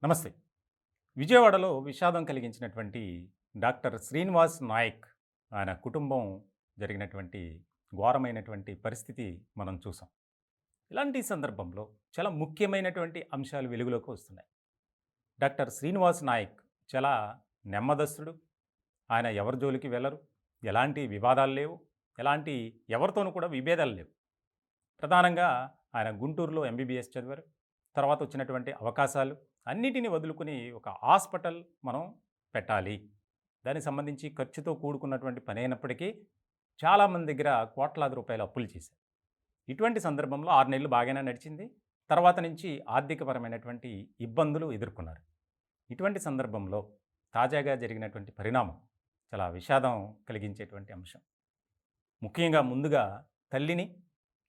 నమస్తే. విజయవాడలో విషాదం కలిగించినటువంటి డాక్టర్ శ్రీనివాస్ నాయక్ ఆయన కుటుంబం జరిగినటువంటి ఘోరమైనటువంటి పరిస్థితి మనం చూసాం. ఇలాంటి సందర్భంలో చాలా ముఖ్యమైనటువంటి అంశాలు వెలుగులోకి వస్తున్నాయి. డాక్టర్ శ్రీనివాస్ నాయక్ చాలా నెమ్మదస్తుడు. ఆయన ఎవరి జోలికి వెళ్ళరు. ఎలాంటి వివాదాలు లేవు. ఎలాంటి ఎవరితోనూ కూడా విభేదాలు లేవు. ప్రధానంగా ఆయన గుంటూరులో ఎంబీబీఎస్ చదివారు. తర్వాత వచ్చినటువంటి అవకాశాలు అన్నిటిని వదులుకొని ఒక హాస్పిటల్ మనం పెట్టాలి. దానికి సంబంధించి ఖర్చుతో కూడుకున్నటువంటి పని అయినప్పటికీ చాలామంది దగ్గర కోట్లాది రూపాయలు అప్పులు చేశారు. ఇటువంటి సందర్భంలో 6 నెలలు బాగానే నడిచింది. తర్వాత నుంచి ఆర్థికపరమైనటువంటి ఇబ్బందులు ఎదుర్కొన్నారు. ఇటువంటి సందర్భంలో తాజాగా జరిగినటువంటి పరిణామం చాలా విషాదం కలిగించేటువంటి అంశం. ముఖ్యంగా ముందుగా తల్లిని,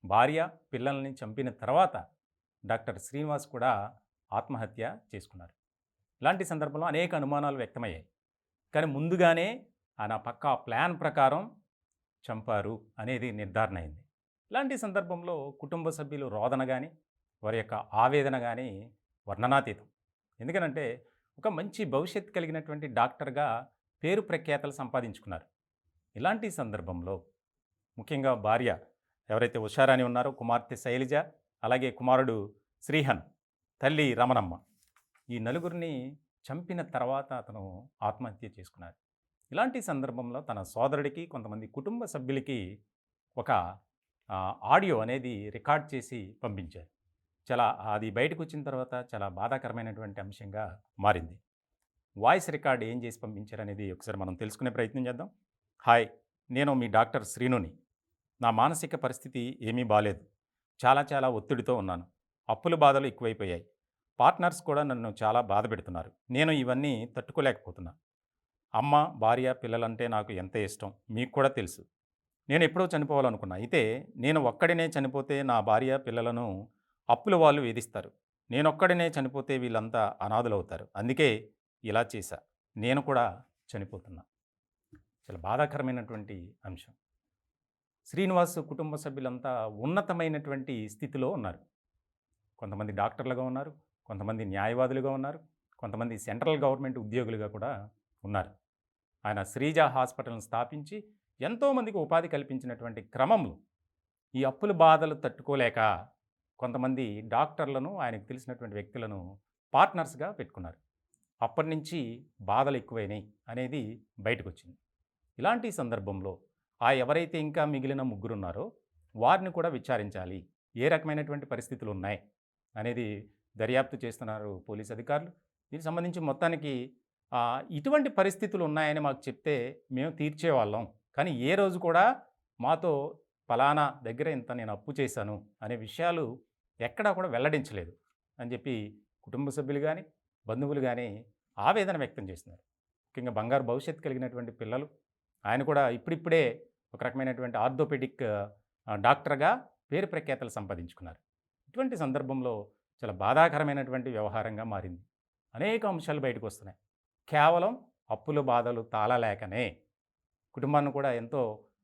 భార్య, పిల్లల్ని చంపిన తర్వాత డాక్టర్ శ్రీనివాస్ కూడా ఆత్మహత్య చేసుకున్నారు. ఇలాంటి సందర్భంలో అనేక అనుమానాలు వ్యక్తమయ్యాయి. కానీ ముందుగానే ఆయన పక్కా ప్లాన్ ప్రకారం చంపారు అనేది నిర్ధారణ అయింది. ఇలాంటి సందర్భంలో కుటుంబ సభ్యులు రోదన కానీ, వారి యొక్క ఆవేదన కానీ వర్ణనాతీతం. ఎందుకనంటే ఒక మంచి భవిష్యత్తు కలిగినటువంటి డాక్టర్గా పేరు ప్రఖ్యాతలు సంపాదించుకున్నారు. ఇలాంటి సందర్భంలో ముఖ్యంగా భార్య ఎవరైతే ఉషారాణి ఉన్నారో, కుమార్తె శైలజ, అలాగే కుమారుడు శ్రీహన్, తల్లి రమణమ్మ, ఈ నలుగురిని చంపిన తర్వాత అతను ఆత్మహత్య చేసుకున్నారు. ఇలాంటి సందర్భంలో తన సోదరుడికి, కొంతమంది కుటుంబ సభ్యులకి ఒక ఆడియో అనేది రికార్డ్ చేసి పంపించారు. చాలా అది బయటకు వచ్చిన తర్వాత చాలా బాధాకరమైనటువంటి అంశంగా మారింది. వాయిస్ రికార్డ్ ఏం చేసి పంపించారనేది ఒకసారి మనం తెలుసుకునే ప్రయత్నం చేద్దాం. హాయ్, నేను మీ డాక్టర్ శ్రీనుని. నా మానసిక పరిస్థితి ఏమీ బాలేదు. చాలా చాలా ఒత్తిడితో ఉన్నాను. అప్పుల బాధలు ఎక్కువైపోయాయి. పార్ట్నర్స్ కూడా నన్ను చాలా బాధ పెడుతున్నారు. నేను ఇవన్నీ తట్టుకోలేకపోతున్నా. అమ్మ, భార్య, పిల్లలంటే నాకు ఎంత ఇష్టం మీకు కూడా తెలుసు. నేను ఎప్పుడో చనిపోవాలనుకున్నా. అయితే నేను ఒక్కడినే చనిపోతే నా భార్య, పిల్లలను అప్పుల వాళ్ళు వేధిస్తారు. నేనొక్కడినే చనిపోతే వీళ్ళంతా అనాథులవుతారు. అందుకే ఇలా చేశా. నేను కూడా చనిపోతున్నా. చాలా బాధాకరమైనటువంటి అంశం. శ్రీనివాస్ కుటుంబ సభ్యులంతా ఉన్నతమైనటువంటి స్థితిలో ఉన్నారు. కొంతమంది డాక్టర్లుగా ఉన్నారు, కొంతమంది న్యాయవాదులుగా ఉన్నారు, కొంతమంది సెంట్రల్ గవర్నమెంట్ ఉద్యోగులుగా కూడా ఉన్నారు. ఆయన శ్రీజ హాస్పిటల్ని స్థాపించి ఎంతోమందికి ఉపాధి కల్పించినటువంటి క్రమంలో ఈ అప్పుల బాధలు తట్టుకోలేక కొంతమంది డాక్టర్లను, ఆయనకు తెలిసినటువంటి వ్యక్తులను పార్ట్నర్స్గా పెట్టుకున్నారు. అప్పటి నుంచి బాధలు ఎక్కువైనాయి అనేది బయటకొచ్చింది. ఇలాంటి సందర్భంలో ఎవరైతే ఇంకా మిగిలిన ముగ్గురున్నారో వారిని కూడా విచారించాలి. ఏ రకమైనటువంటి పరిస్థితులు ఉన్నాయి అనేది దర్యాప్తు చేస్తున్నారు పోలీస్ అధికారులు. దీనికి సంబంధించి మొత్తానికి ఇటువంటి పరిస్థితులు ఉన్నాయని మాకు చెప్తే మేము తీర్చేవాళ్ళం. కానీ ఏ రోజు కూడా మాతో ఫలానా దగ్గర ఇంత నేను అప్పు చేశాను అనే విషయాలు ఎక్కడా కూడా వెల్లడించలేదు అని చెప్పి కుటుంబ సభ్యులు కానీ, బంధువులు కానీ ఆవేదన వ్యక్తం చేస్తున్నారు. ముఖ్యంగా బంగారు భవిష్యత్తు కలిగినటువంటి పిల్లలు. ఆయన కూడా ఇప్పుడిప్పుడే ఒక రకమైనటువంటి ఆర్థోపెడిక్ డాక్టర్గా పేరు ప్రఖ్యాతలు సంపాదించుకున్నారు. ఇటువంటి సందర్భంలో చాలా బాధాకరమైనటువంటి వ్యవహారంగా మారింది. అనేక అంశాలు బయటకు వస్తున్నాయి. కేవలం అప్పుల బాధలు తాళలేకనే కుటుంబాన్ని కూడా ఎంతో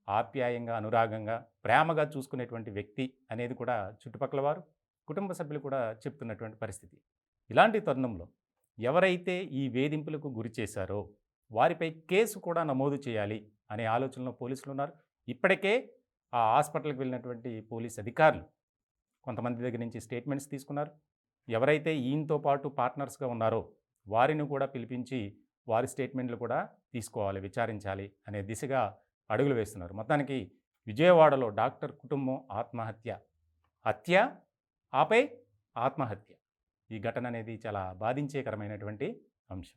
ఆప్యాయంగా, అనురాగంగా, ప్రేమగా చూసుకునేటువంటి వ్యక్తి అనేది కూడా చుట్టుపక్కల వారు, కుటుంబ సభ్యులు కూడా చెప్తున్నటువంటి పరిస్థితి. ఇలాంటి తరుణంలో ఎవరైతే ఈ వేధింపులకు గురి చేశారో వారిపై కేసు కూడా నమోదు చేయాలి అనే ఆలోచనలో పోలీసులు ఉన్నారు. ఇప్పటికే ఆ హాస్పిటల్కి వెళ్ళినటువంటి పోలీస్ అధికారులు కొంతమంది దగ్గర నుంచి స్టేట్మెంట్స్ తీసుకున్నారు. ఎవరైతే ఈయనతో పాటు పార్ట్నర్స్గా ఉన్నారో వారిని కూడా పిలిపించి వారి స్టేట్మెంట్లు కూడా తీసుకోవాలి, విచారించాలి అనే దిశగా అడుగులు వేస్తున్నారు. మొత్తానికి విజయవాడలో డాక్టర్ కుటుంబం ఆత్మహత్య, హత్య ఆపై ఆత్మహత్య. ఈ ఘటన అనేది చాలా బాధించేకరమైనటువంటి అంశం.